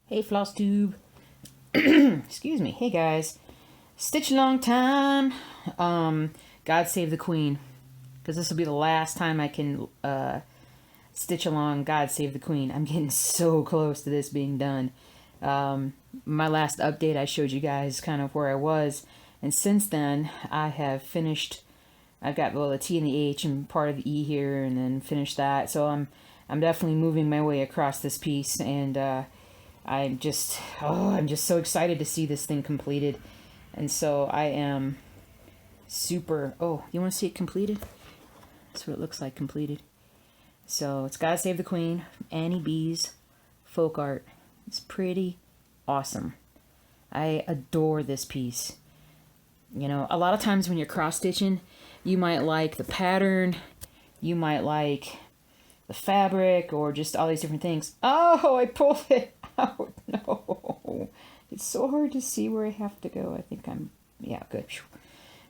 Hey, flosstube. Excuse me. Hey, guys. Stitch along time. God save the Queen. Because this will be the last time I can stitch along God save the Queen. I'm getting so close to this being done. My last update, I showed you guys kind of where I was. And since then, I have finished. I've got, well, the T and the H and part of the E here, and then finished that. So I'm definitely moving my way across this piece, and I'm just so excited to see this thing completed. And so I am super. Oh, you want to see it completed? That's what it looks like completed. So it's God Save the Queen, Annie B's folk art. It's pretty awesome. I adore this piece. You know, a lot of times when you're cross stitching, you might like the pattern, you might like the fabric, or just all these different things. Oh, I pulled it out. No, it's so hard to see where I have to go. I think I'm, yeah, good,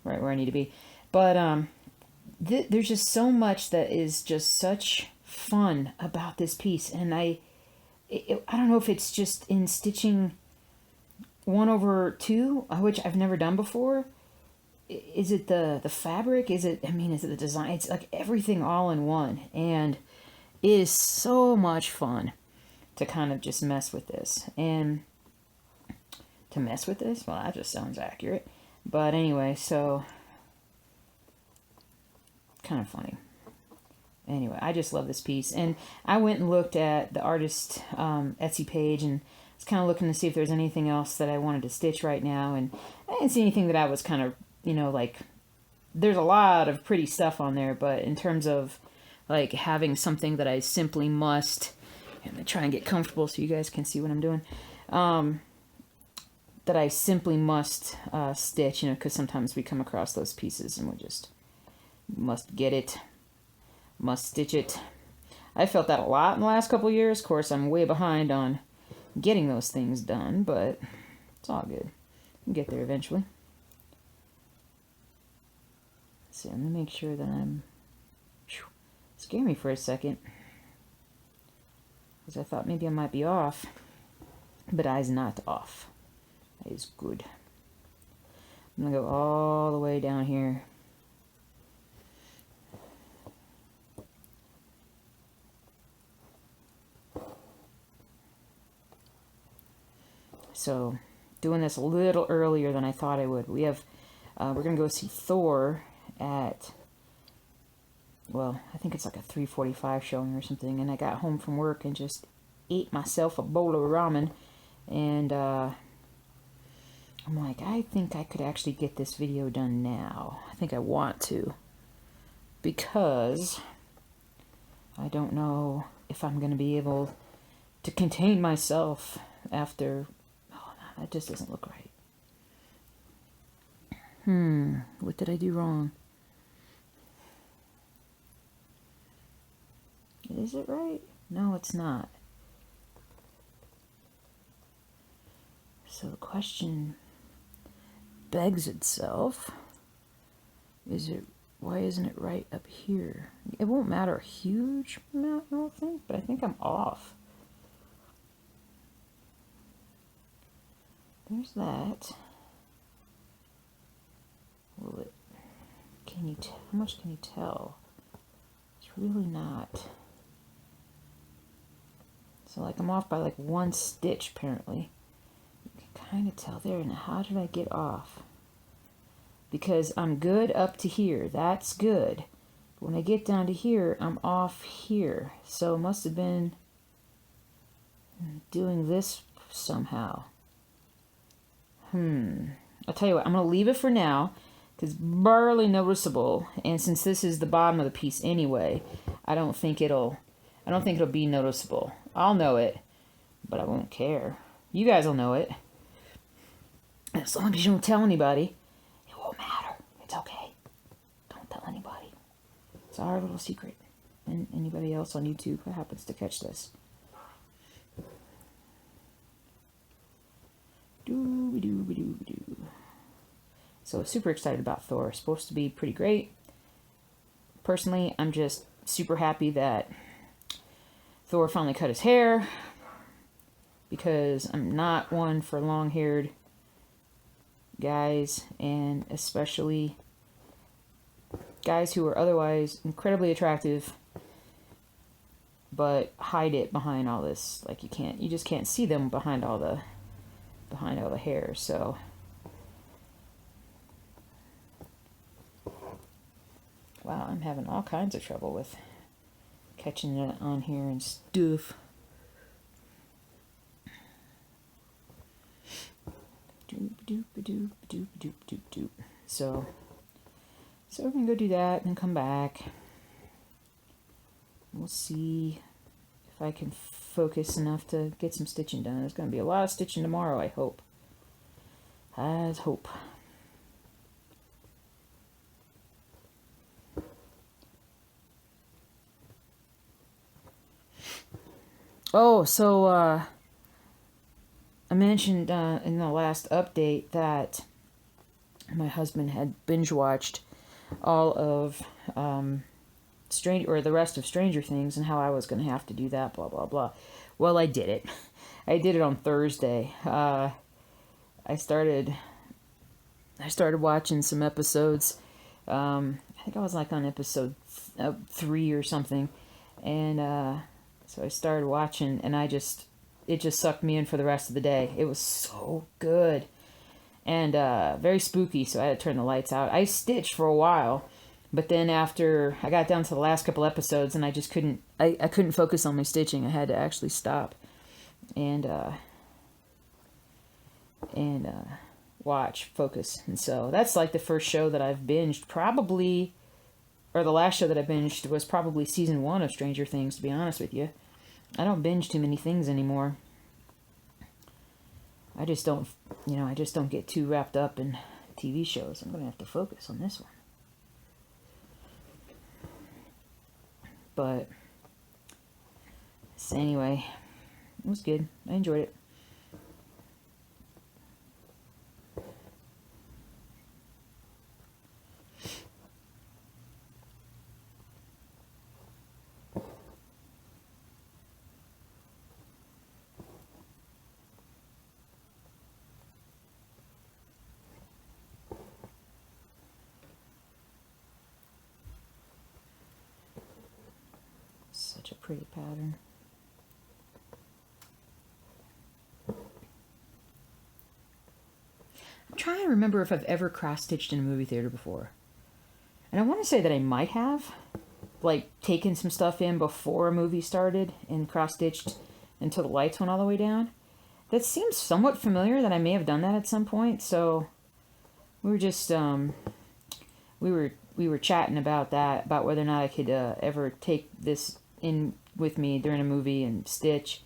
right where I need to be. But there's just so much that is just such fun about this piece, and I don't know if it's just in stitching 1/2, which I've never done before. Is it the fabric? Is it the design? It's like everything all in one, and it is so much fun to kind of just mess with this. And to mess with this, well, that just sounds accurate. But anyway, so kind of funny. Anyway, I just love this piece, and I went and looked at the artist Etsy page, and was kind of looking to see if there's anything else that I wanted to stitch right now, and I didn't see anything that I was kind of, like, there's a lot of pretty stuff on there, but in terms of like having something that I simply must, I'm gonna try and get comfortable so you guys can see what I'm doing, that I simply must stitch, because sometimes we come across those pieces and we just must get it, must stitch it. I felt that a lot in the last couple of years. Of course, I'm way behind on getting those things done, but it's all good. We'll get there eventually. So let me make sure that I'm... Scared me for a second, because I thought maybe I might be off, but I's not off. That is good. I'm gonna go all the way down here. So, doing this a little earlier than I thought I would. We have, we're gonna go see Thor at, well, I think it's like a 3:45 showing or something, and I got home from work and just ate myself a bowl of ramen, and I'm like, I think I could actually get this video done now. I think I want to, because I don't know if I'm going to be able to contain myself after... Oh, that just doesn't look right. What did I do wrong? Is it right? No, it's not. So the question begs itself, why isn't it right up here? It won't matter a huge amount, I don't think, but I think I'm off. There's that. Will it, how much can you tell? It's really not. So, like, I'm off by like 1 stitch, apparently. You can kind of tell there. Now, how did I get off? Because I'm good up to here. That's good. But when I get down to here, I'm off here. So, it must have been doing this somehow. I'll tell you what. I'm going to leave it for now, because it's barely noticeable. And since this is the bottom of the piece anyway, I don't think it'll be noticeable. I'll know it, but I won't care. You guys will know it. As long as you don't tell anybody, it won't matter. It's okay. Don't tell anybody. It's our little secret. And anybody else on YouTube who happens to catch this. Doo-be-doo-be-doo-be-doo. So, super excited about Thor. It's supposed to be pretty great. Personally, I'm just super happy that Thor finally cut his hair. because I'm not one for long-haired guys, and especially guys who are otherwise incredibly attractive but hide it behind all this. Like you just can't see them behind all the hair. So wow, I'm having all kinds of trouble with catching it on here and stuff. So we're gonna go do that and come back. We'll see if I can focus enough to get some stitching done. There's gonna be a lot of stitching tomorrow, I hope. Let's hope. Oh, so I mentioned in the last update that my husband had binge watched all of the rest of Stranger Things, and how I was going to have to do that, blah blah blah. Well, I did it. I did it on Thursday. I started watching some episodes. I think I was like on episode 3 or something, and so I started watching, and it just sucked me in for the rest of the day. It was so good. And very spooky, so I had to turn the lights out. I stitched for a while, but then after I got down to the last couple episodes, and I just couldn't, I couldn't focus on my stitching. I had to actually stop and focus. And so that's like the first show that I've binged, probably, or the last show that I binged was probably season 1 of Stranger Things, to be honest with you. I don't binge too many things anymore. I just don't get too wrapped up in TV shows. I'm going to have to focus on this one. But, so anyway, it was good. I enjoyed it. Such a pretty pattern. I'm trying to remember if I've ever cross-stitched in a movie theater before. And I want to say that I might have, like, taken some stuff in before a movie started and cross-stitched until the lights went all the way down. That seems somewhat familiar, that I may have done that at some point. So we were just we were chatting about that, about whether or not I could ever take this in with me during a movie and stitch.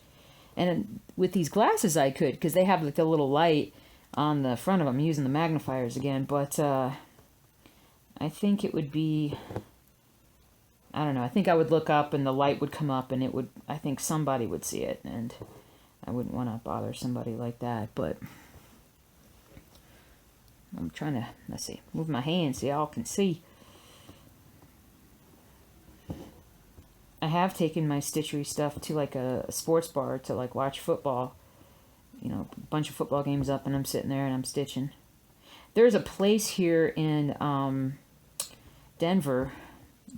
And with these glasses I could, because they have like a little light on the front of them. I'm using the magnifiers again, but I think it would be, I don't know, I think I would look up and the light would come up, and I think somebody would see it, and I wouldn't want to bother somebody like that. But I'm trying to, let's see, move my hand so y'all can see. I have taken my stitchery stuff to like a sports bar to like watch football. You know, a bunch of football games up, and I'm sitting there and I'm stitching. There's a place here in Denver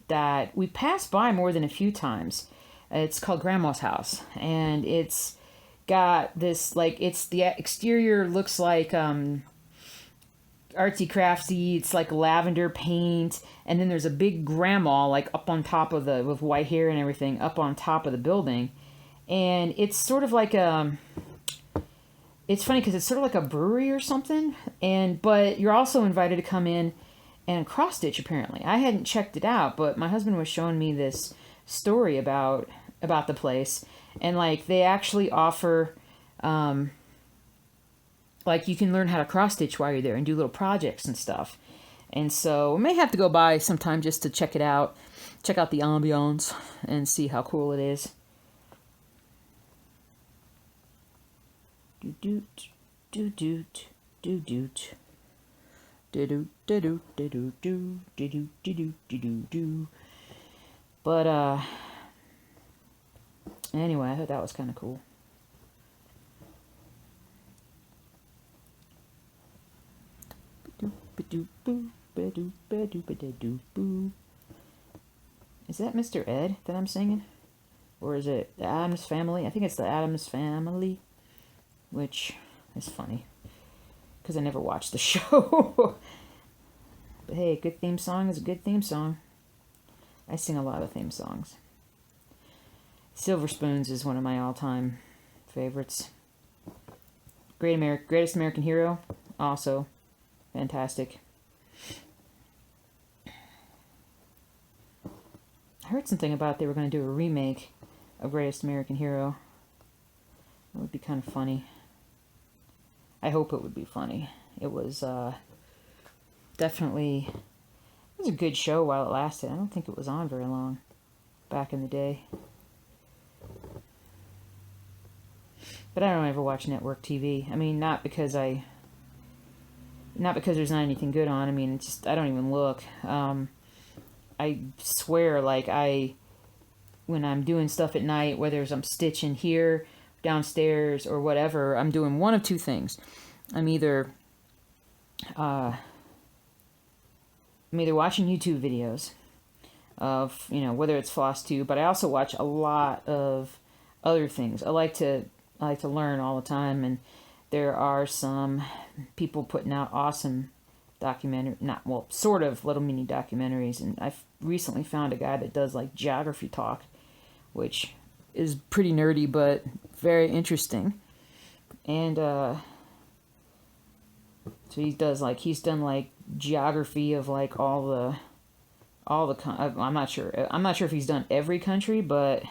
that we passed by more than a few times. It's called Grandma's House, and it's got this, like, it's, the exterior looks like artsy craftsy. It's like lavender paint, and then there's a big grandma like up on top of with white hair and everything up on top of the building. And it's sort of like it's funny because it's sort of like a brewery or something, but you're also invited to come in and cross stitch. Apparently, I hadn't checked it out, but my husband was showing me this story about the place, and like they actually offer like you can learn how to cross stitch while you're there and do little projects and stuff. And so we may have to go by sometime just to check it out, check out the ambiance and see how cool it is. Do-doot, do-doot, do-doot. Do-doot, do-doot, do-doot, do-doot, do-doot, do-doot, do. But, anyway, I thought that was kind of cool. Is that Mr. Ed that I'm singing? Or is it the Addams Family? I think it's the Addams Family, which is funny because I never watched the show. But hey, a good theme song is a good theme song. I sing a lot of theme songs. Silver Spoons is one of my all-time favorites. Greatest American Hero, also fantastic. I heard something about they were going to do a remake of Greatest American Hero. It would be kind of funny. I hope it would be funny. It was definitely... It was a good show while it lasted. I don't think it was on very long back in the day. But I don't ever watch network TV. I mean, not because there's not anything good on. I mean, it's just, I don't even look. I swear, like, when I'm doing stuff at night, whether I'm stitching here, downstairs, or whatever, I'm doing one of two things. I'm either watching YouTube videos of, whether it's flosstube, but I also watch a lot of other things. I like to learn all the time, and there are some people putting out awesome sort of little mini documentaries, and I've recently found a guy that does like geography talk, which is pretty nerdy but very interesting. And so he's done like geography of like all the I'm not sure if he's done every country, but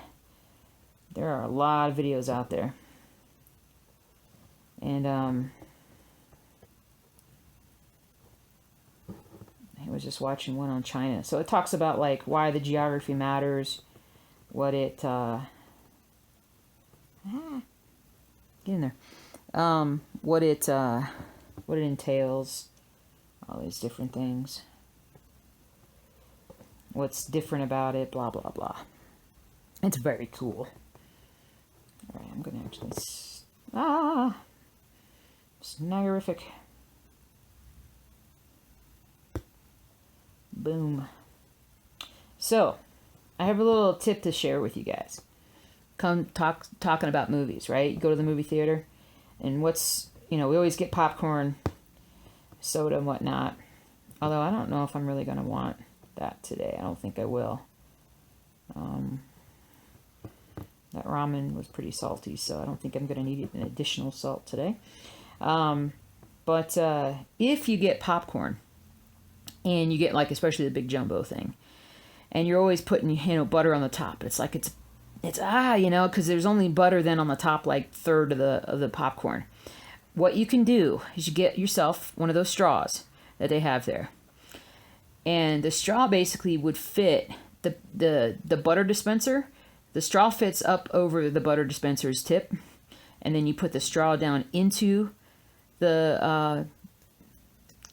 there are a lot of videos out there. And I was just watching one on China. So it talks about like why the geography matters, what it get in there. What it entails, all these different things. What's different about it, blah blah blah. It's very cool. All right, I'm gonna actually Snaggerific. Boom. So, I have a little tip to share with you guys. Talking about movies, right? You go to the movie theater, and we always get popcorn, soda, and whatnot. Although I don't know if I'm really going to want that today. I don't think I will. That ramen was pretty salty, so I don't think I'm going to need an additional salt today. But if you get popcorn, and you get like especially the big jumbo thing, and you're always putting butter on the top, it's like it's because there's only butter then on the top like third of the popcorn. What you can do is you get yourself one of those straws that they have there, and the straw basically would fit the butter dispenser. The straw fits up over the butter dispenser's tip, and then you put the straw down into the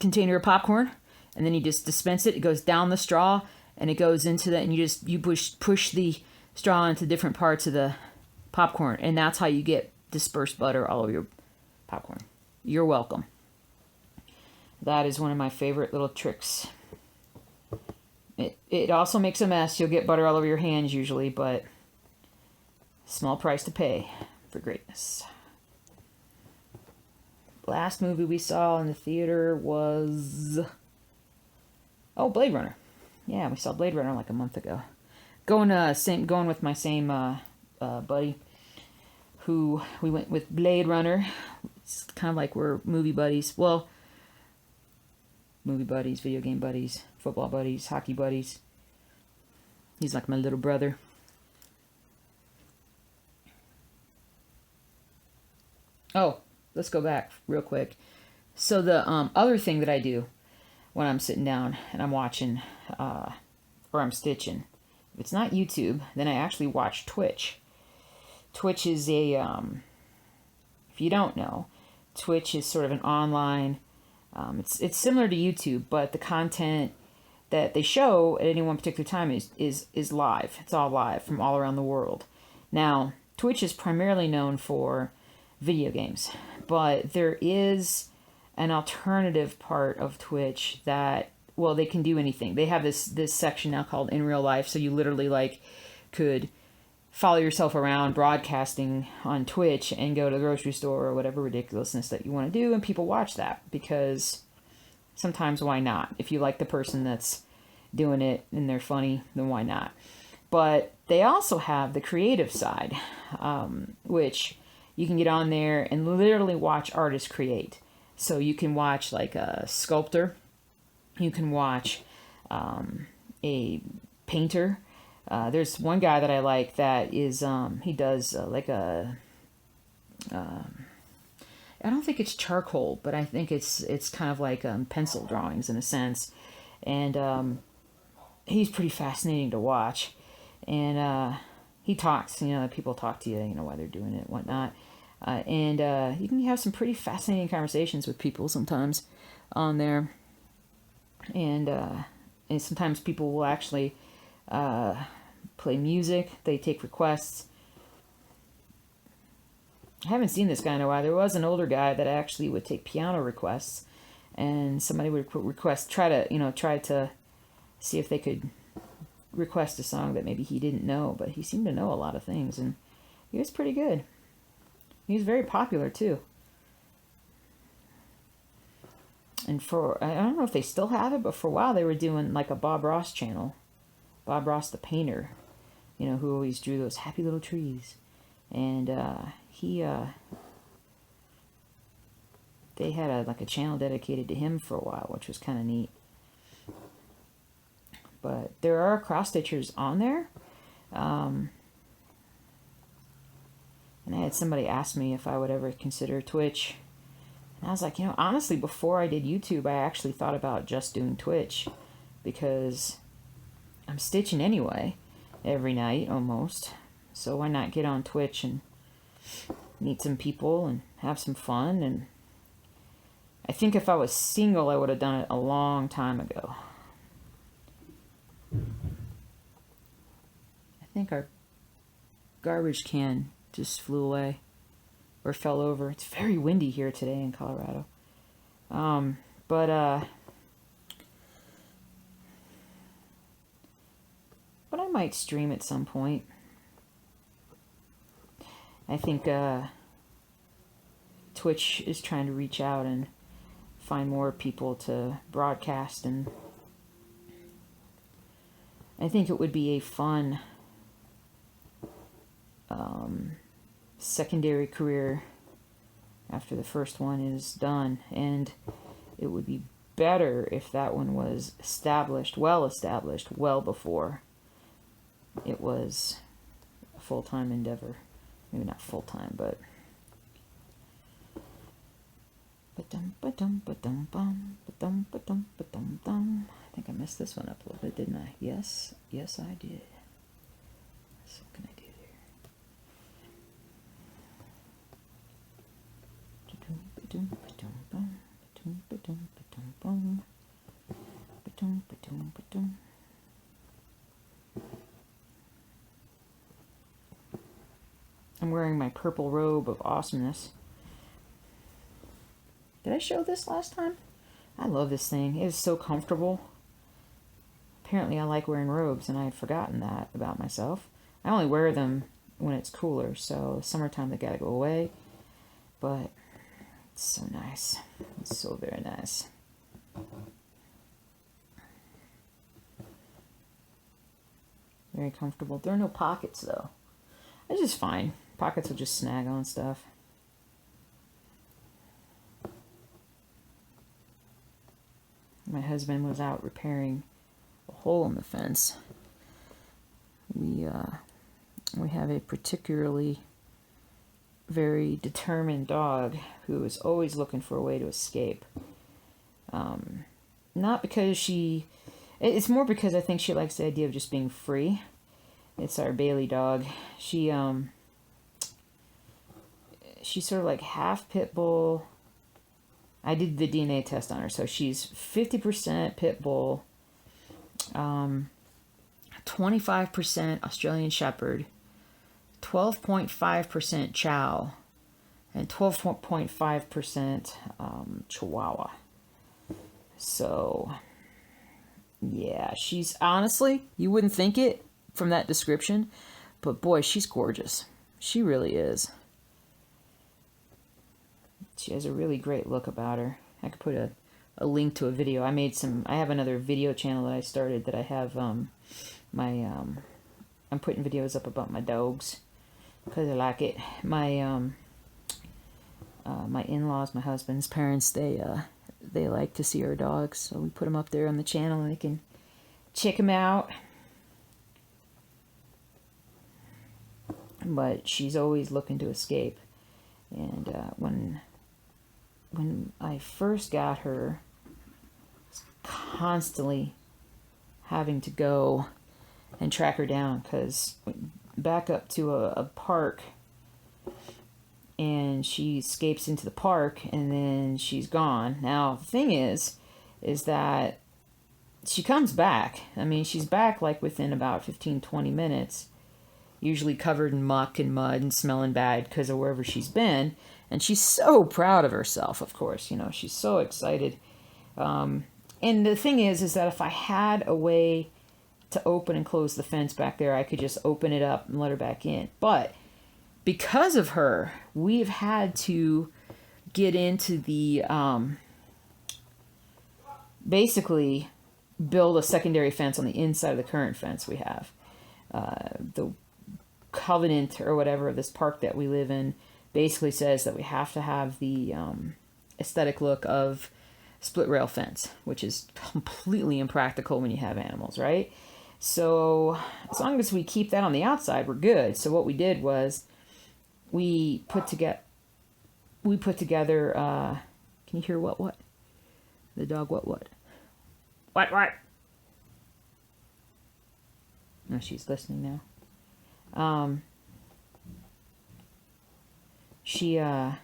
container of popcorn, and then you just dispense it. It goes down the straw, and it goes into that, and you push the straw into different parts of the popcorn, and that's how you get dispersed butter all over your popcorn. You're welcome. That is one of my favorite little tricks. It also makes a mess. You'll get butter all over your hands usually, but small price to pay for greatness. Last movie we saw in the theater was Blade Runner. Yeah, we saw Blade Runner like a month ago. Going with my same buddy, who we went with Blade Runner. It's kind of like we're movie buddies. Well, movie buddies, video game buddies, football buddies, hockey buddies. He's like my little brother. Oh, let's go back real quick. So the other thing that I do when I'm sitting down and I'm watching or I'm stitching, if it's not YouTube, then I actually watch Twitch. Twitch is if you don't know, Twitch is sort of an online, it's similar to YouTube, but the content that they show at any one particular time is live. It's all live from all around the world. Now, Twitch is primarily known for video games, but there is an alternative part of Twitch that, well, they can do anything. They have this section now called In Real Life, so you literally like could follow yourself around broadcasting on Twitch and go to the grocery store or whatever ridiculousness that you want to do, and people watch that because sometimes why not? If you like the person that's doing it and they're funny, then why not? But they also have the creative side, which you can get on there and literally watch artists create. So you can watch like a sculptor, you can watch a painter. There's one guy that I like that is, he does like a, I don't think it's charcoal, but I think it's kind of like pencil drawings in a sense. And he's pretty fascinating to watch. And he talks, people talk to you, while they're doing it and whatnot. And you can have some pretty fascinating conversations with people sometimes on there. And sometimes people will actually play music. They take requests. I haven't seen this guy in a while. There was an older guy that actually would take piano requests, and somebody would try to see if they could request a song that maybe he didn't know, but he seemed to know a lot of things, and he was pretty good. He was very popular too. And I don't know if they still have it, but for a while they were doing like a Bob Ross channel. Bob Ross the painter, who always drew those happy little trees. And they had a channel dedicated to him for a while, which was kind of neat. But there are cross-stitchers on there. And I had somebody ask me if I would ever consider Twitch. And I was like, honestly, before I did YouTube, I actually thought about just doing Twitch. Because I'm stitching anyway, every night, almost. So why not get on Twitch and meet some people and have some fun? And I think if I was single, I would have done it a long time ago. I think our garbage can just flew away or fell over. It's very windy here today in Colorado. But I might stream at some point. I think Twitch is trying to reach out and find more people to broadcast, and I think it would be a fun secondary career after the first one is done, and it would be better if that one was well established, well before it was a full-time endeavor. Maybe not full-time, but I think I messed this one up a little bit, didn't I? Yes, I did. So what can I do there? I'm wearing my purple robe of awesomeness. Did I show this last time? I love this thing. It is so comfortable. Apparently I like wearing robes, and I had forgotten that about myself. I only wear them when it's cooler, so summertime they gotta go away. But it's so nice. It's so very nice. Very comfortable. There are no pockets, though. It's just fine. Pockets will just snag on stuff. My husband was out repairing a hole in the fence. We have a particularly very determined dog who is always looking for a way to escape. Not because it's more because I think she likes the idea of just being free. It's our Bailey dog. She's sort of like half pit bull. I did the DNA test on her, so she's 50% pit bull, 25% Australian Shepherd, 12.5% Chow, and 12.5% Chihuahua. So, yeah, she's honestly, you wouldn't think it from that description, but boy, she's gorgeous. She really is. She has a really great look about her. I could put a link to a video. I have another video channel that I started that I have, I'm putting videos up about my dogs because I like it. My in-laws, my husband's parents, they like to see our dogs, so we put them up there on the channel and they can check them out. But she's always looking to escape, and when I first got her, I was constantly having to go and track her down, because back up to a park, and she escapes into the park, and then she's gone. Now, the thing is that she comes back. I mean, she's back like within about 15-20 minutes, usually covered in muck and mud and smelling bad because of wherever she's been. And she's so proud of herself, of course. You know, she's so excited. And the thing is that if I had a way to open and close the fence back there, I could just open it up and let her back in. But because of her, we've had to get into the, basically build a secondary fence on the inside of the current fence we have. The covenant or whatever of this park that we live in basically says that we have to have the aesthetic look of split rail fence, which is completely impractical when you have animals, right? So as long as we keep that on the outside, we're good. So what we did was we put together, can you hear what? The dog what? What? No, she's listening now. Okay,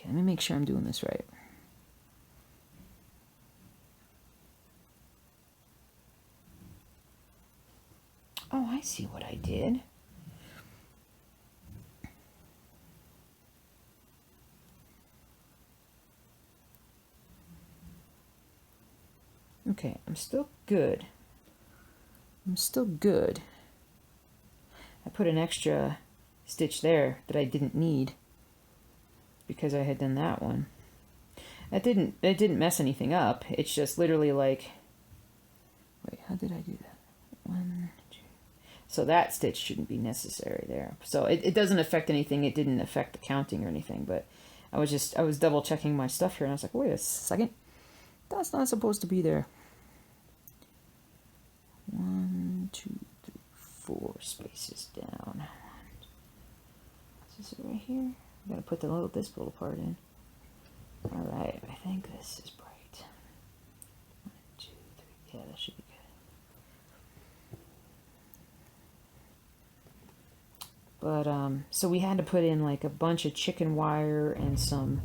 let me make sure I'm doing this right. Oh, I see what I did. Okay, I'm still good. I put an extra stitch there that I didn't need because I had done that one. It didn't mess anything up. It's just literally like, wait, how did I do that? 1, 2. So that stitch shouldn't be necessary there. So it doesn't affect anything. It didn't affect the counting or anything, but I was double checking my stuff here and I was like, wait a second. That's not supposed to be there. 1, 2, 3, 4 spaces down. Is this right here? I'm gonna put this little part in. All right, I think this is bright. 1, 2, 3. Yeah, that should be good. But so we had to put in like a bunch of chicken wire and some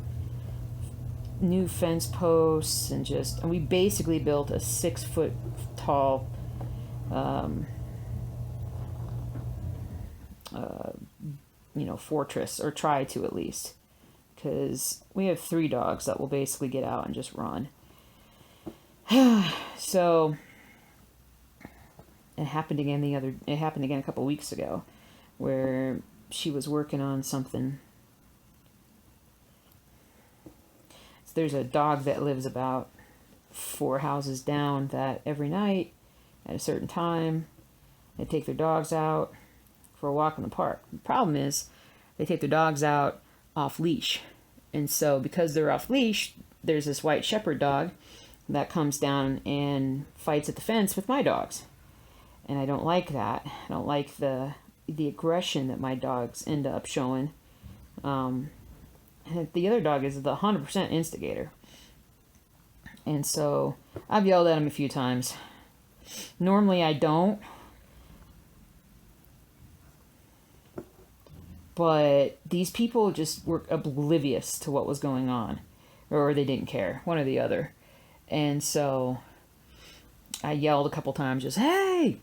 new fence posts, and we basically built a 6-foot tall fortress, or try to at least, because we have 3 dogs that will basically get out and just run. So it happened again a couple weeks ago, where she was working on something. So there's a dog that lives about 4 houses down that every night at a certain time they take their dogs out for a walk in the park. The problem is they take their dogs out off leash, and so because they're off leash, there's this white shepherd dog that comes down and fights at the fence with my dogs, and I don't like that. I don't like the aggression that my dogs end up showing. And the other dog is the 100% instigator, and so I've yelled at him a few times. Normally I don't, but these people just were oblivious to what was going on, or they didn't care, one or the other. And so I yelled a couple times, just, hey,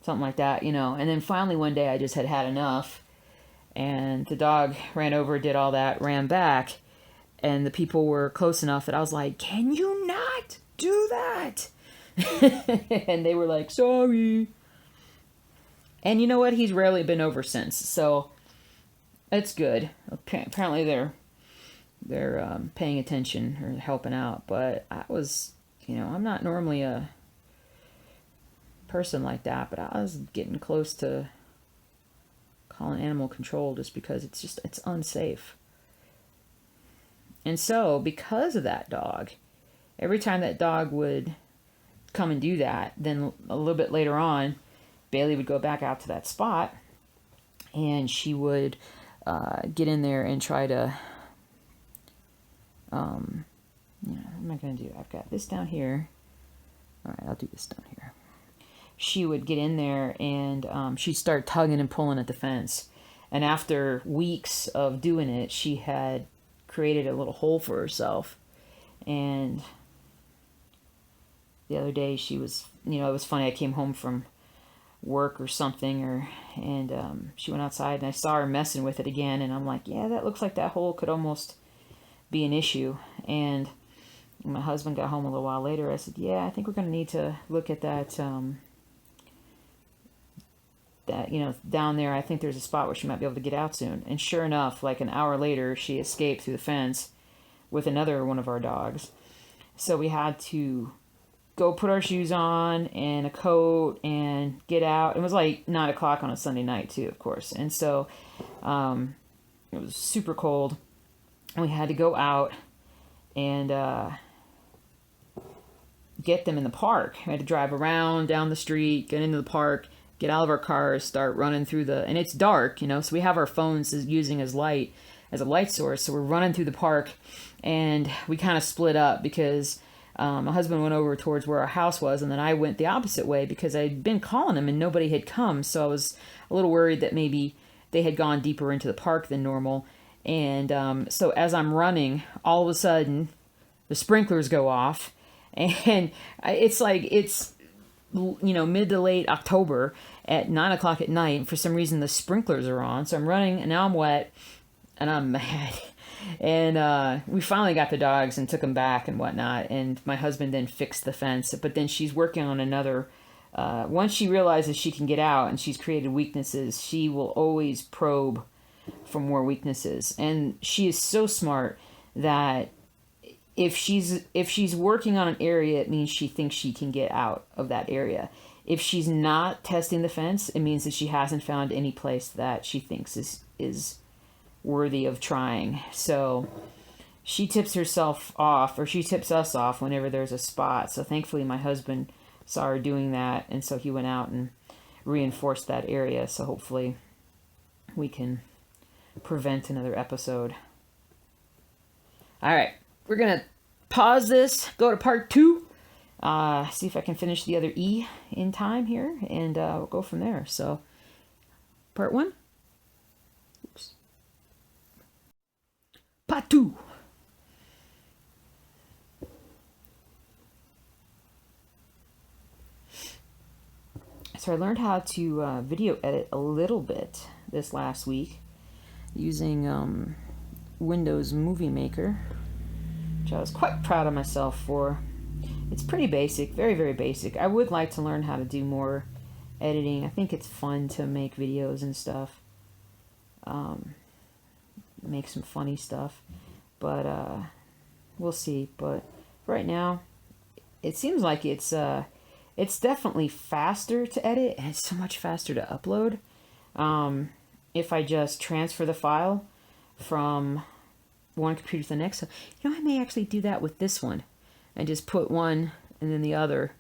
something like that, and then finally one day I just had enough, And the dog ran over, did all that, ran back. And the people were close enough that I was like, can you not do that? And they were like, sorry. And you know what? He's rarely been over since. So it's good. Apparently they're paying attention or helping out. But I was, I'm not normally a person like that, but I was getting close to calling animal control just because it's unsafe. And so because of that dog, every time that dog would come and do that, then a little bit later on, Bailey would go back out to that spot and she would get in there and try to, what am I going to do? I've got this down here. All right, I'll do this down here. She would get in there and she'd start tugging and pulling at the fence. And after weeks of doing it, she had created a little hole for herself. And the other day she was, it was funny. I came home from work or something, and she went outside and I saw her messing with it again. And I'm like, yeah, that looks like that hole could almost be an issue. And my husband got home a little while later. I said, yeah, I think we're going to need to look at that, down there. I think there's a spot where she might be able to get out soon. And sure enough, like an hour later, she escaped through the fence with another one of our dogs. So we had to go put our shoes on and a coat and get out. It was like 9 o'clock on a Sunday night too, of course. And so it was super cold. And we had to go out and get them in the park. We had to drive around down the street, get into the park, get out of our cars, start running through and it's dark, so we have our phones using as a light source. So we're running through the park and we kind of split up because my husband went over towards where our house was and then I went the opposite way because I'd been calling them and nobody had come. So I was a little worried that maybe they had gone deeper into the park than normal. And so as I'm running, all of a sudden the sprinklers go off and it's mid to late October at 9 o'clock at night. And for some reason, the sprinklers are on. So I'm running and now I'm wet and I'm mad. And we finally got the dogs and took them back and whatnot. And my husband then fixed the fence. But then she's working on another. Once she realizes she can get out and she's created weaknesses, she will always probe for more weaknesses. And she is so smart that if she's working on an area, it means she thinks she can get out of that area. If she's not testing the fence, it means that she hasn't found any place that she thinks is worthy of trying. So she tips herself off, or she tips us off whenever there's a spot. So thankfully my husband saw her doing that, and so he went out and reinforced that area. So hopefully we can prevent another episode. All right. We're going to pause this, go to part 2, see if I can finish the other E in time here, and we'll go from there. So, part 1. Oops. Part 2. So I learned how to video edit a little bit this last week using Windows Movie Maker, which I was quite proud of myself for. It's pretty basic, very, very basic. I would like to learn how to do more editing. I think it's fun to make videos and stuff. Make some funny stuff. But we'll see. But right now, it seems like it's definitely faster to edit, and it's so much faster to upload. If I just transfer the file from one computer to the next. So, I may actually do that with this one and just put one and then the other,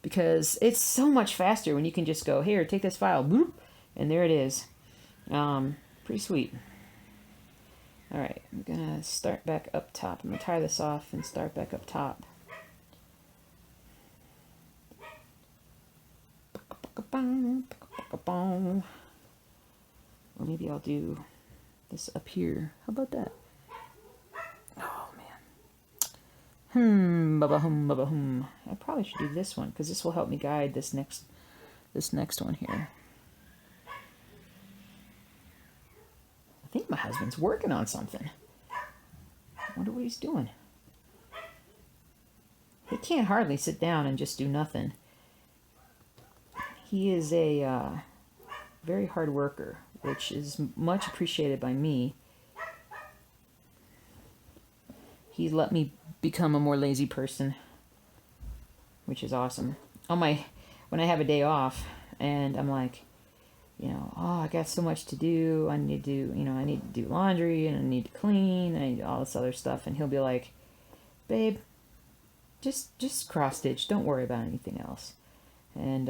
because it's so much faster when you can just go, here, take this file, boop, and there it is. Pretty sweet. All right, I'm gonna start back up top. I'm gonna tie this off and start back up top. Or maybe I'll do this up here. How about that? Oh man. Baba hum. I probably should do this one because this will help me guide this next one here. think my husband's working on something. I wonder what he's doing. He can't hardly sit down and just do nothing. He is a very hard worker, which is much appreciated by me. He's let me become a more lazy person, which is awesome. When I have a day off and I'm like, oh, I got so much to do. I need to do laundry and I need to clean. I need all this other stuff. And he'll be like, babe, just cross stitch. Don't worry about anything else. And,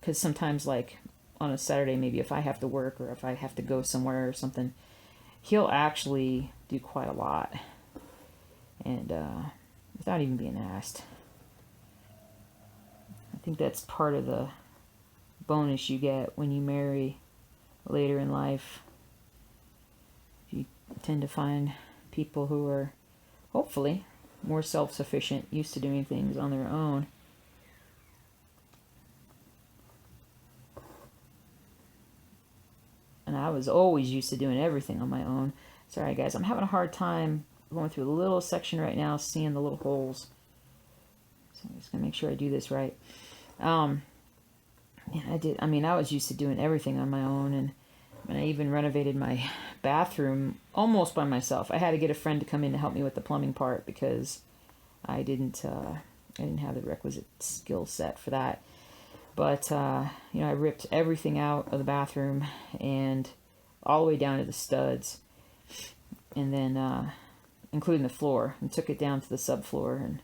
cause sometimes like on a Saturday, maybe if I have to work or if I have to go somewhere or something, he'll actually do quite a lot. And, without even being asked. I think that's part of the bonus you get when you marry later in life. You tend to find people who are hopefully more self-sufficient, used to doing things on their own. And I was always used to doing everything on my own. Sorry guys, I'm having a hard time going through a little section right now, seeing the little holes. So I'm just gonna make sure I do this right. Yeah, I was used to doing everything on my own, and I even renovated my bathroom almost by myself. I had to get a friend to come in to help me with the plumbing part because I didn't have the requisite skill set for that. But I ripped everything out of the bathroom and all the way down to the studs, and then including the floor, and took it down to the subfloor, and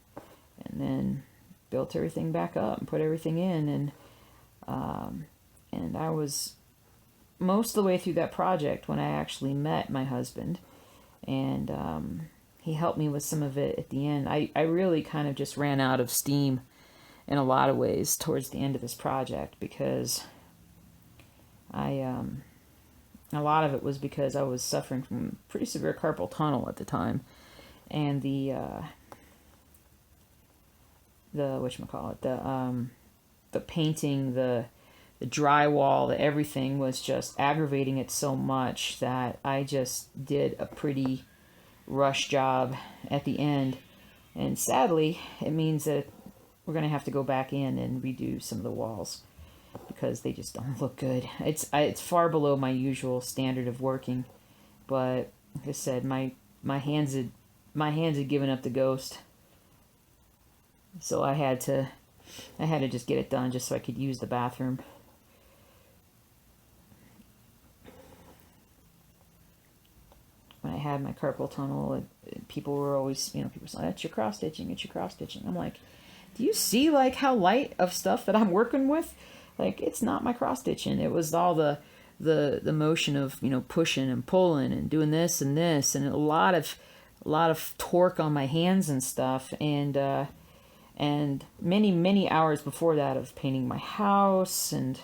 then built everything back up and put everything in, and I was most of the way through that project when I actually met my husband, and he helped me with some of it at the end. I really kind of just ran out of steam in a lot of ways towards the end of this project, because a lot of it was because I was suffering from pretty severe carpal tunnel at the time, and the painting, the drywall, the everything was just aggravating it so much that I just did a pretty rush job at the end. And sadly, it means that we're going to have to go back in and redo some of the walls because they just don't look good. It's far below my usual standard of working, but like I said, my hands had given up the ghost. So I had to just get it done just so I could use the bathroom. When I had my carpal tunnel, people were always, people were saying, "It's your cross stitching, it's your cross stitching." I'm like, do you see like how light of stuff that I'm working with? Like, it's not my cross stitching. It was all the motion of pushing and pulling and doing this and a lot of torque on my hands and stuff, and many hours before that of painting my house, and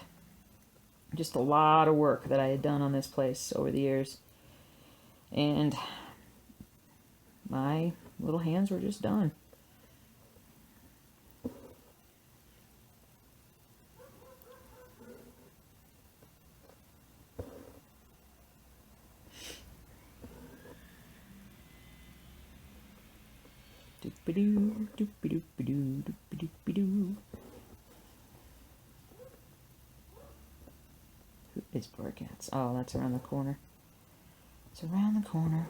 just a lot of work that I had done on this place over the years. And my little hands were just done. Doop-a-doo, doop-a-doop-a-doo, doop-a-doop-a-doo. Who is Broadcats? Oh, that's around the corner. It's around the corner.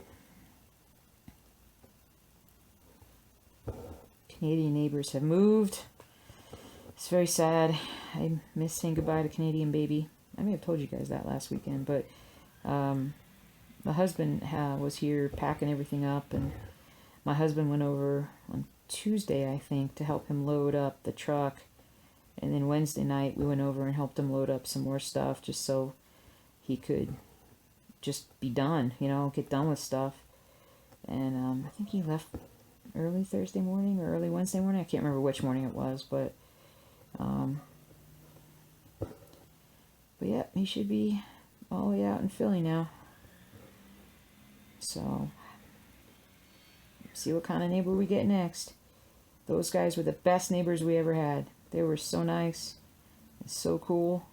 Canadian neighbors have moved. It's very sad. I miss saying goodbye to Canadian baby. I may have told you guys that last weekend, but the husband was here packing everything up, and my husband went over on Tuesday, I think, to help him load up the truck. And then Wednesday night, we went over and helped him load up some more stuff just so he could just be done, get done with stuff. And I think he left early Thursday morning or early Wednesday morning. I can't remember which morning it was, but yeah, he should be all the way out in Philly now. So, see what kind of neighbor we get next. Those guys were the best neighbors we ever had. They were so nice and so cool.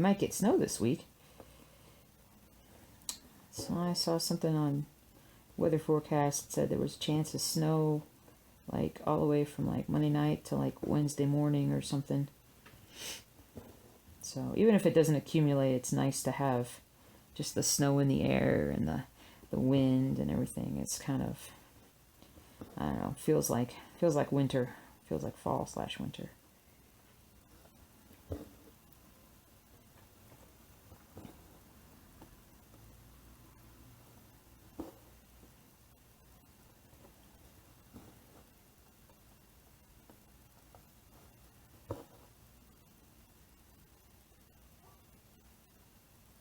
we might get snow this week. So I saw something on weather forecast that said there was a chance of snow like all the way from like Monday night to like Wednesday morning or something. So even if it doesn't accumulate, it's nice to have just the snow in the air and the wind and everything. It's kind of, I don't know, feels like winter, feels like fall/winter.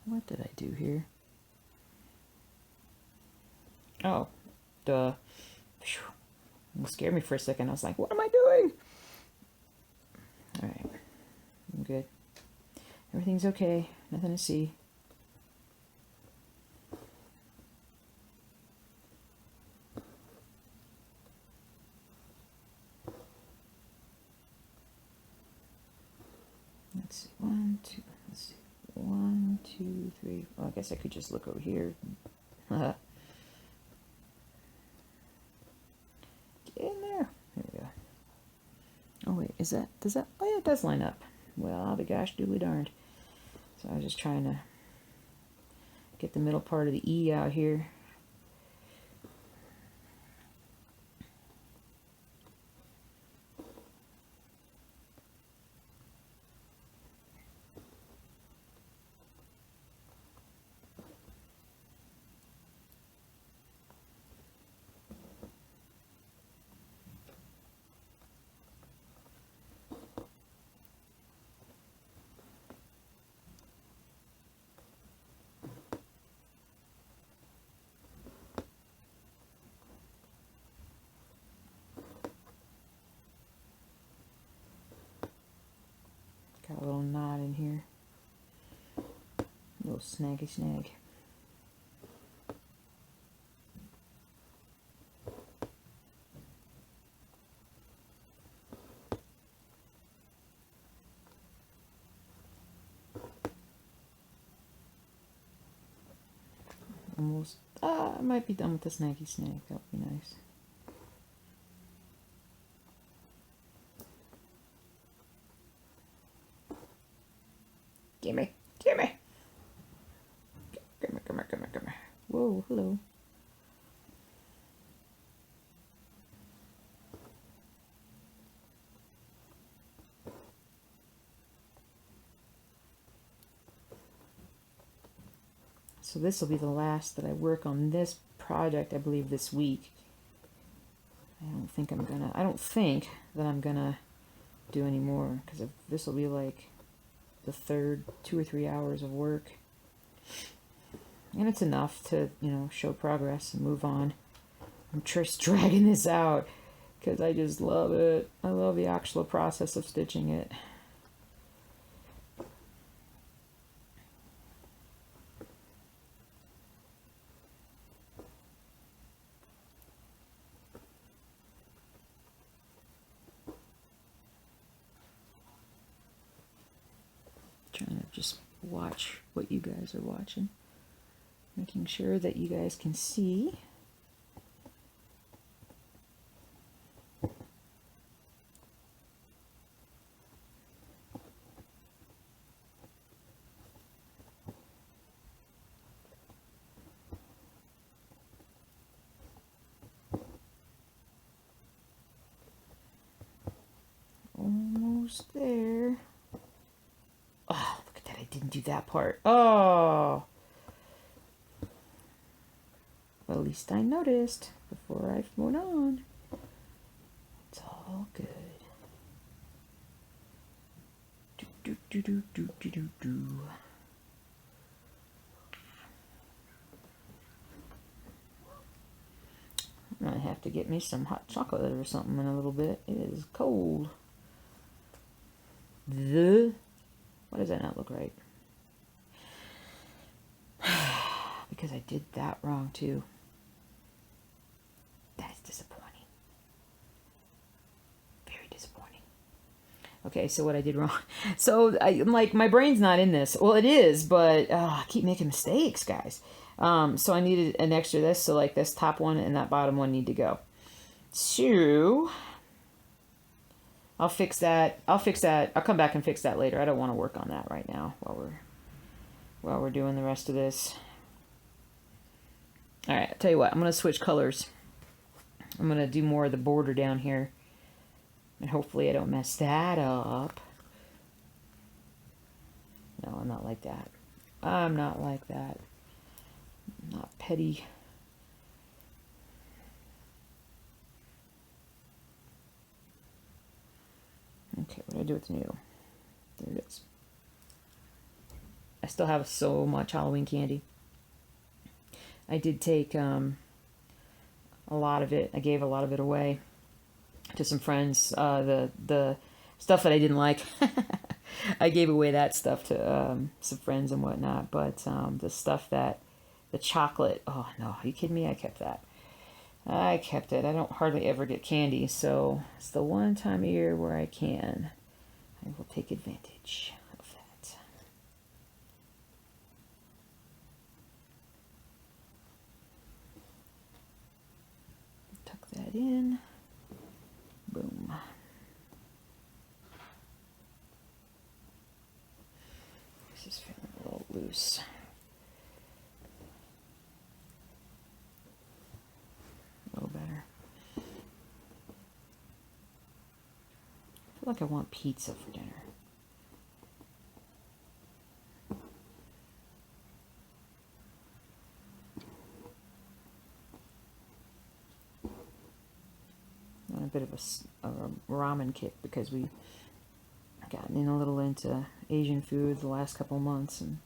What did I do here? Oh, duh. It scared me for a second. I was like, what am I doing? Alright. I'm good. Everything's okay. Nothing to see. Let's see. 1, 2. Let's see. 1, 2, 3. Well, I guess I could just look over here. Get in there. There we go. Oh wait, does that? Oh yeah, it does line up. Well, I'll be gosh doodly darned. So I was just trying to get the middle part of the E out here. Got a little knot in here. A little snaggy snag. Almost. I might be done with the snaggy snag. That would be nice. Gimme. Gimme. Whoa, hello. So this will be the last that I work on this project, I believe, this week. I don't think that I'm gonna do any more, because this will be like the third 2 or 3 hours of work. And it's enough to, show progress and move on. I'm just dragging this out because I just love it. I love the actual process of stitching it. Trying to just watch what you guys are watching. Making sure that you guys can see. Almost there. Oh, look at that. I didn't do that part. Oh. Well, at least I noticed before I went on. It's all good. Do. I'm gonna have to get me some hot chocolate or something in a little bit. It is cold. Why does that not look right? Because I did that wrong too. That is disappointing. Very disappointing. Okay, so what I did wrong. So I'm like, my brain's not in this. Well, it is, but I keep making mistakes, guys. So I needed an extra this. So like this top one and that bottom one need to go. So I'll fix that. I'll fix that. I'll come back and fix that later. I don't want to work on that right now while we're doing the rest of this. All right, I'll tell you what. I'm going to switch colors. I'm going to do more of the border down here. And hopefully I don't mess that up. No, I'm not like that. I'm not like that. I'm not petty. Okay, what do I do with the needle? There it is. I still have so much Halloween candy. I did take a lot of it. I gave a lot of it away to some friends. The stuff that I didn't like, I gave away that stuff to some friends and whatnot. But the stuff the chocolate, oh no, are you kidding me? I kept that. I kept it. I don't hardly ever get candy, so it's the one time a year where I can. I will take advantage of that. Tuck that in. Boom. This is feeling a little loose. A little better. I feel like I want pizza for dinner. On a bit of a ramen kick because we gotten in a little into Asian food the last couple of months, and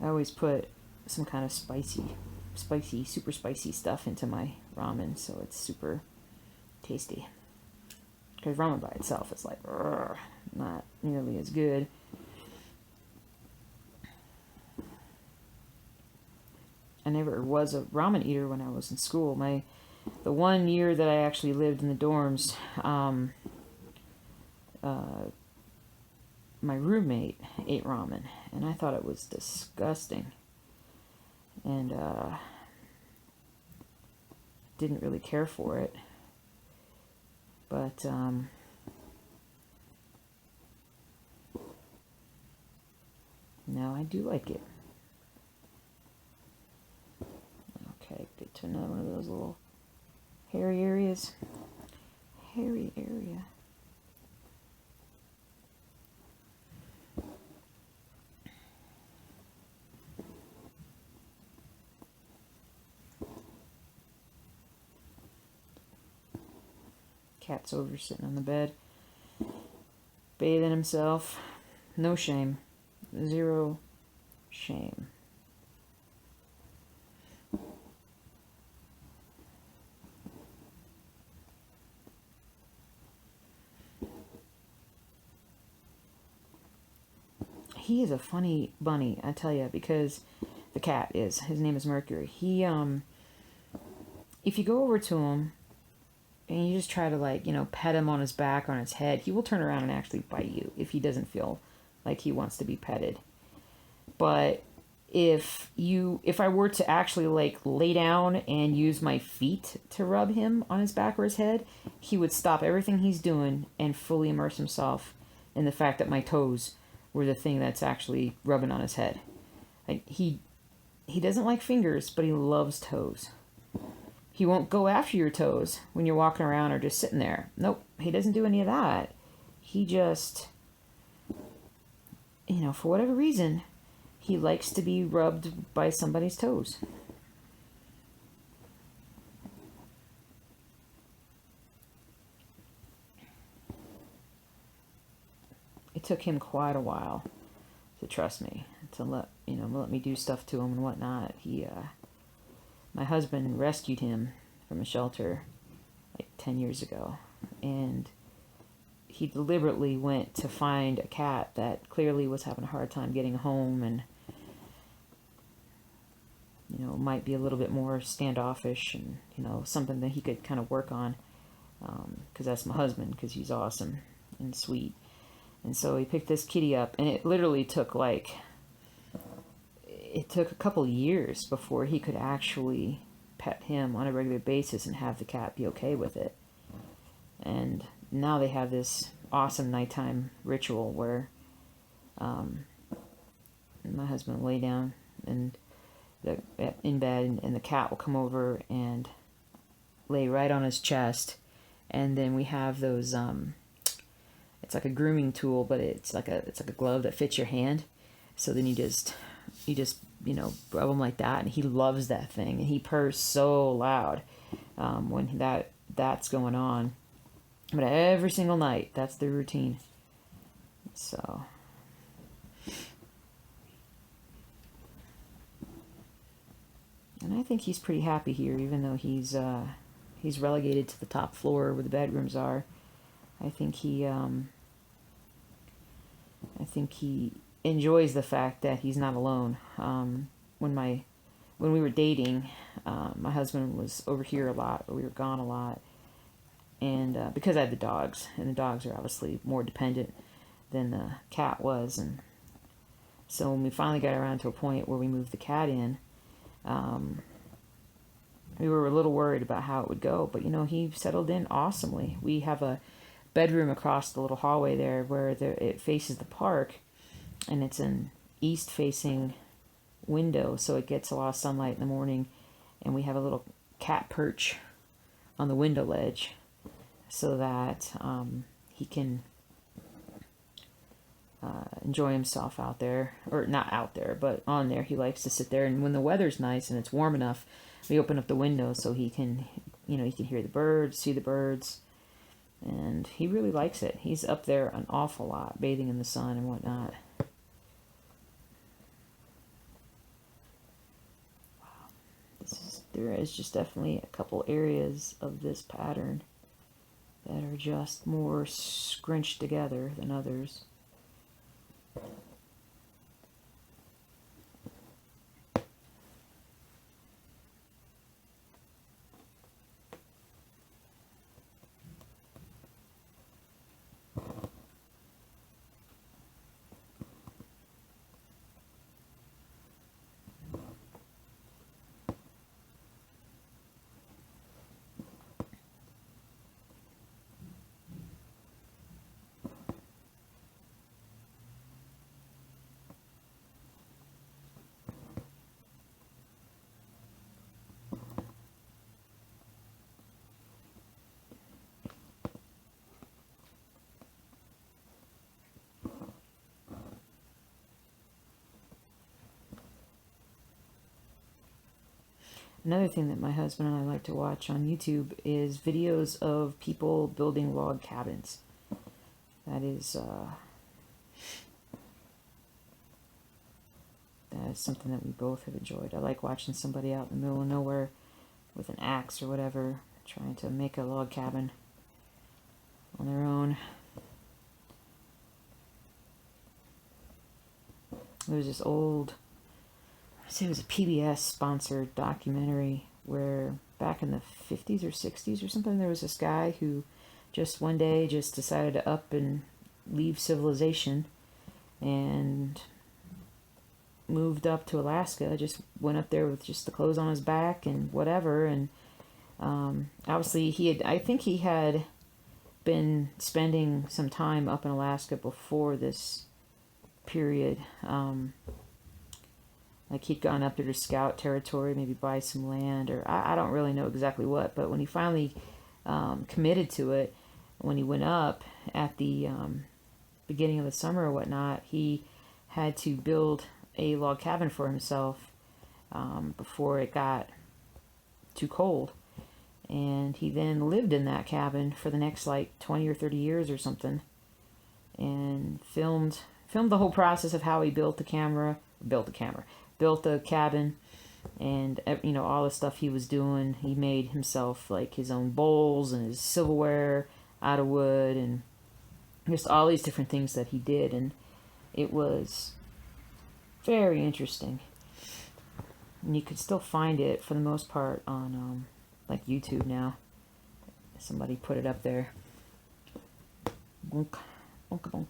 I always put some kind of super spicy stuff into my ramen, so it's super tasty. Because ramen by itself is like not nearly as good. I never was a ramen eater when I was in school. The 1 year that I actually lived in the dorms, my roommate ate ramen, and I thought it was disgusting, and didn't really care for it. But now I do like it. Okay, get to another one of those little hairy areas. Hairy area. Cat's over sitting on the bed, bathing himself. No shame. Zero shame. He is a funny bunny, I tell you, because the cat is. His name is Mercury. He, if you go over to him and you just try to, like, pet him on his back or on his head, he will turn around and actually bite you if he doesn't feel like he wants to be petted. But if I were to actually, like, lay down and use my feet to rub him on his back or his head, he would stop everything he's doing and fully immerse himself in the fact that my toes were the thing that's actually rubbing on his head. Like, he doesn't like fingers, but he loves toes. He won't go after your toes when you're walking around or just sitting there. Nope, he doesn't do any of that. He just, for whatever reason, he likes to be rubbed by somebody's toes. It took him quite a while to trust me, to let me do stuff to him and whatnot. My husband rescued him from a shelter like 10 years ago, and he deliberately went to find a cat that clearly was having a hard time getting home and might be a little bit more standoffish and something that he could kind of work on. because that's my husband, because he's awesome and sweet. And so he picked this kitty up, and it literally took a couple years before he could actually pet him on a regular basis and have the cat be okay with it. And now they have this awesome nighttime ritual where my husband will lay down and in bed, and the cat will come over and lay right on his chest. And then we have those it's like a grooming tool, but it's like a glove that fits your hand. So then you just rub him like that, and he loves that thing, and he purrs so loud when that's going on. But every single night, that's the routine. So and I think he's pretty happy here, even though he's relegated to the top floor where the bedrooms are. I think he enjoys the fact that he's not alone. When we were dating, my husband was over here a lot, or we were gone a lot, and because I had the dogs, and the dogs are obviously more dependent than the cat was, and so when we finally got around to a point where we moved the cat in, we were a little worried about how it would go, but he settled in awesomely. We have a bedroom across the little hallway there where it faces the park, and it's an east-facing window, so it gets a lot of sunlight in the morning, and we have a little cat perch on the window ledge so that he can enjoy himself out there, or not out there, but on there. He likes to sit there, and when the weather's nice and it's warm enough, we open up the window so he can hear the birds, see the birds, and he really likes it. He's up there an awful lot, bathing in the sun and whatnot. Wow. There is just definitely a couple areas of this pattern that are just more scrunched together than others. Another thing that my husband and I like to watch on YouTube is videos of people building log cabins. That is something that we both have enjoyed. I like watching somebody out in the middle of nowhere with an axe or whatever, trying to make a log cabin on their own. There's this old, I'd say it was a PBS sponsored documentary where back in the 50s or 60s or something, there was this guy who just one day just decided to up and leave civilization and moved up to Alaska. Just went up there with just the clothes on his back and whatever, and obviously I think he had been spending some time up in Alaska before this period. Like he'd gone up there to scout territory, maybe buy some land, or I don't really know exactly what, but when he finally committed to it, when he went up at the beginning of the summer or whatnot, he had to build a log cabin for himself before it got too cold. And he then lived in that cabin for the next like 20 or 30 years or something, and filmed the whole process of how he built the cabin, and all the stuff he was doing. He made himself like his own bowls and his silverware out of wood, and just all these different things that he did, and it was very interesting. And you could still find it for the most part on like YouTube now. Somebody put it up there. Bonk, bonk, bonk.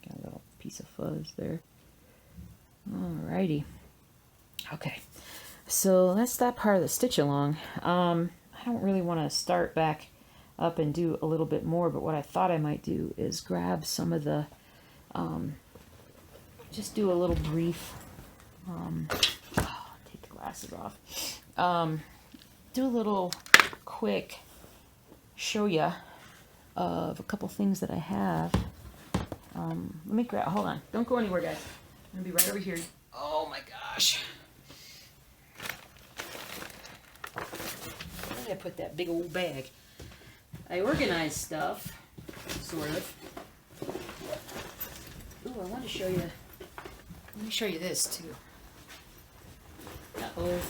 Got a little piece of fuzz there. Alrighty. Okay. So that's that part of the stitch along. I don't really want to start back up and do a little bit more, but what I thought I might do is grab some of the, just do a little brief, take the glasses off, do a little quick show ya of a couple things that I have. Let me grab, hold on, don't go anywhere guys, I'm gonna be right over here. Oh my gosh. Where did I put that big old bag? I organized stuff, sort of. Ooh, I want to show you. Let me show you this too. Uh-oh.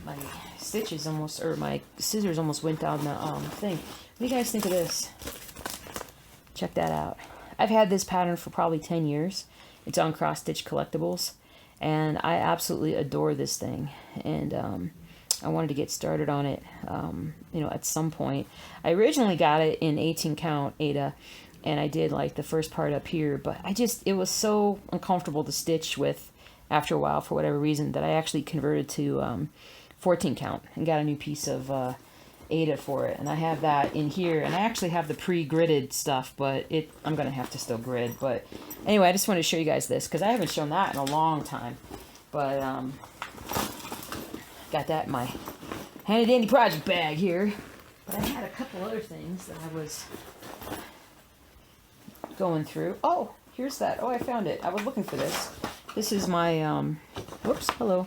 My stitches almost, or my scissors almost went down the thing. What do you guys think of this? Check that out. I've had this pattern for probably 10 years. It's on Cross Stitch Collectibles, and I absolutely adore this thing. And I wanted to get started on it, you know, at some point. I originally got it in 18 count Ada, and I did like the first part up here, but it was so uncomfortable to stitch with after a while for whatever reason that I actually converted to 14 count and got a new piece of Ada for it. And I have that in here, and I actually have the pre-gridded stuff, but I'm going to have to still grid. But anyway, I just wanted to show you guys this because I haven't shown that in a long time. But got that in my handy dandy project bag here. But I had a couple other things that I was going through. Oh, here's that. Oh, I found it. I was looking for this. This is my, whoops, hello.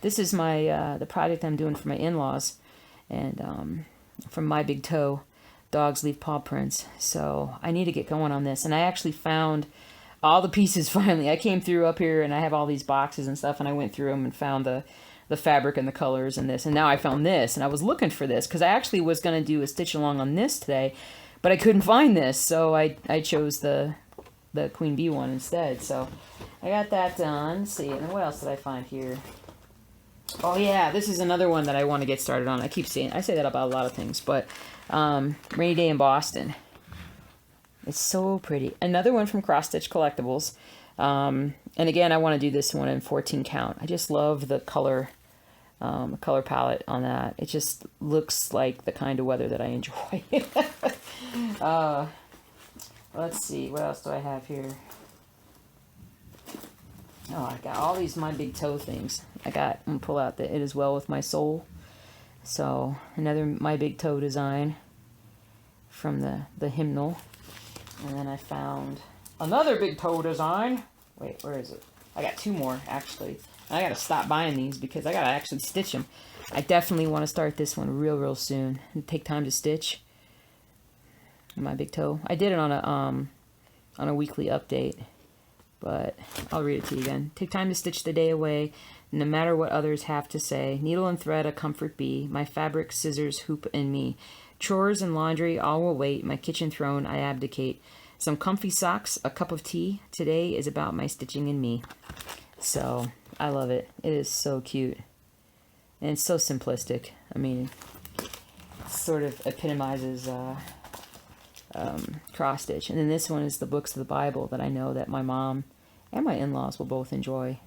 This is my, the project I'm doing for my in-laws. And from My Big Toe, Dogs Leave Paw Prints. So I need to get going on this. And I actually found all the pieces finally. I came through up here and I have all these boxes and stuff, and I went through them and found the fabric and the colors and this. And now I found this, and I was looking for this because I actually was going to do a stitch along on this today, but I couldn't find this. So I chose the Queen Bee one instead. So I got that done. Let's see, and then what else did I find here? Oh yeah, this is another one that I want to get started on. I say that about a lot of things, but Rainy Day in Boston. It's so pretty. Another one from Cross Stitch Collectibles. And again, I want to do this one in 14 count. I just love the color palette on that. It just looks like the kind of weather that I enjoy. Let's see, what else do I have here? Oh, I got all these My Big Toe things. I'm gonna pull out the It Is Well With My Soul. So, another My Big Toe design from the hymnal. And then I found another Big Toe design. Wait, where is it? I got two more, actually. I gotta stop buying these because I gotta actually stitch them. I definitely want to start this one real soon and take time to stitch My Big Toe. I did it on a weekly update. But I'll read it to you again. Take time to stitch the day away, no matter what others have to say. Needle and thread a comfort be, my fabric, scissors, hoop, and me. Chores and laundry all will wait, my kitchen throne I abdicate. Some comfy socks, a cup of tea. Today is about my stitching and me. So, I love it. It is so cute. And it's so simplistic. I mean, it sort of epitomizes cross stitch. And then this one is the books of the Bible that I know that my mom and my in-laws will both enjoy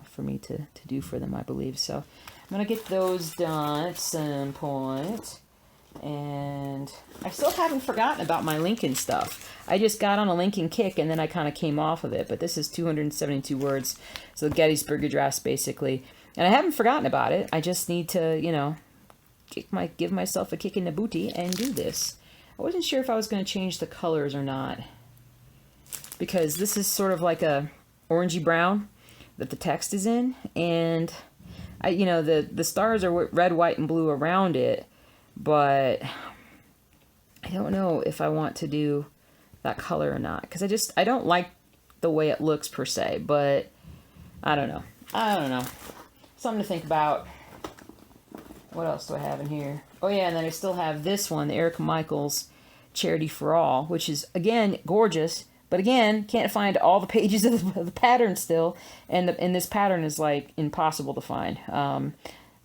for me to do for them, I believe. So I'm going to get those done at some point. And I still haven't forgotten about my Lincoln stuff. I just got on a Lincoln kick and then I kind of came off of it. But this is 272 words. So Gettysburg Address, basically. And I haven't forgotten about it. I just need to, you know, give myself a kick in the booty and do this. I wasn't sure if I was going to change the colors or not. Because this is sort of like a orangey brown that the text is in. And, you know, the stars are red, white, and blue around it. But I don't know if I want to do that color or not. Because I don't like the way it looks per se. But I don't know. I don't know. Something to think about. What else do I have in here? Oh yeah, and then I still have this one, the Erica Michaels Charity for All, which is, again, gorgeous. But again, can't find all the pages of the pattern still. And this pattern is, like, impossible to find. And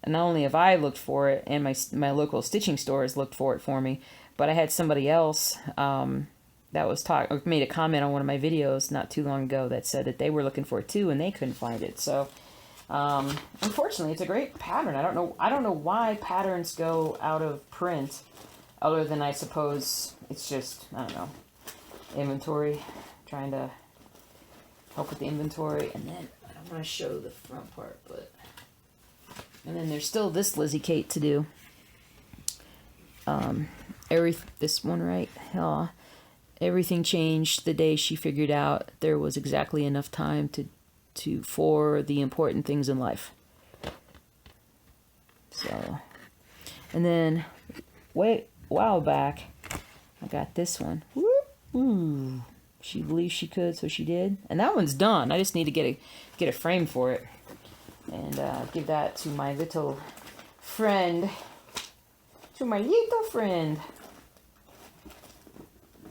not only have I looked for it, and my local stitching store has looked for it for me, but I had somebody else that was made a comment on one of my videos not too long ago that said that they were looking for it too, and they couldn't find it. So, unfortunately, it's a great pattern. I don't know why patterns go out of print, other than, I suppose, it's just, I don't know, inventory, trying to help with the inventory. And then I don't want to show the front part, but, and then there's still this Lizzie Kate to do. This one right, everything changed the day she figured out there was exactly enough time for the important things in life. So, and then a while back, I got this one. Ooh, she believed she could, so she did. And that one's done. I just need to get a frame for it, and give that to my little friend.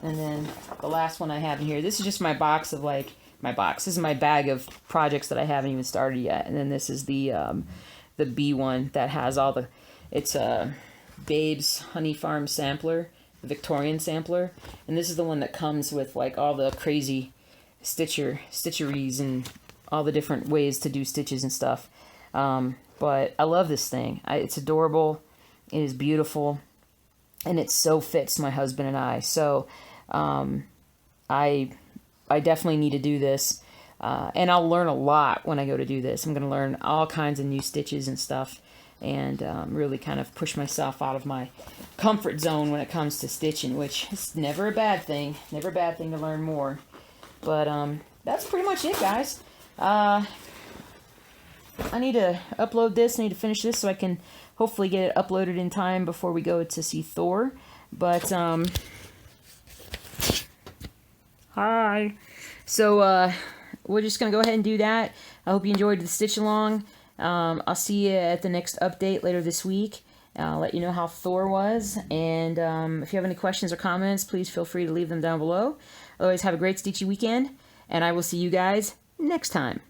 And then the last one I have in here. This is just my box of This is my bag of projects that I haven't even started yet. And then this is the B one that has all the. It's a Babe's Honey Farm sampler. Victorian sampler, and this is the one that comes with, like, all the crazy stitcheries and all the different ways to do stitches and stuff. But I love this thing. It's adorable. It is beautiful, and it so fits my husband and I. So I definitely need to do this, and I'll learn a lot when I go to do this. I'm going to learn all kinds of new stitches and stuff, and really kind of push myself out of my comfort zone when it comes to stitching, which is never a bad thing. Never a bad thing to learn more. But that's pretty much it, guys. I need to upload this. I need to finish this so I can hopefully get it uploaded in time before we go to see Thor. But hi. So we're just going to go ahead and do that. I hope you enjoyed the stitch along. I'll see you at the next update later this week. I'll let you know how Thor was. And if you have any questions or comments, please feel free to leave them down below. Otherwise, have a great stitchy weekend. And I will see you guys next time.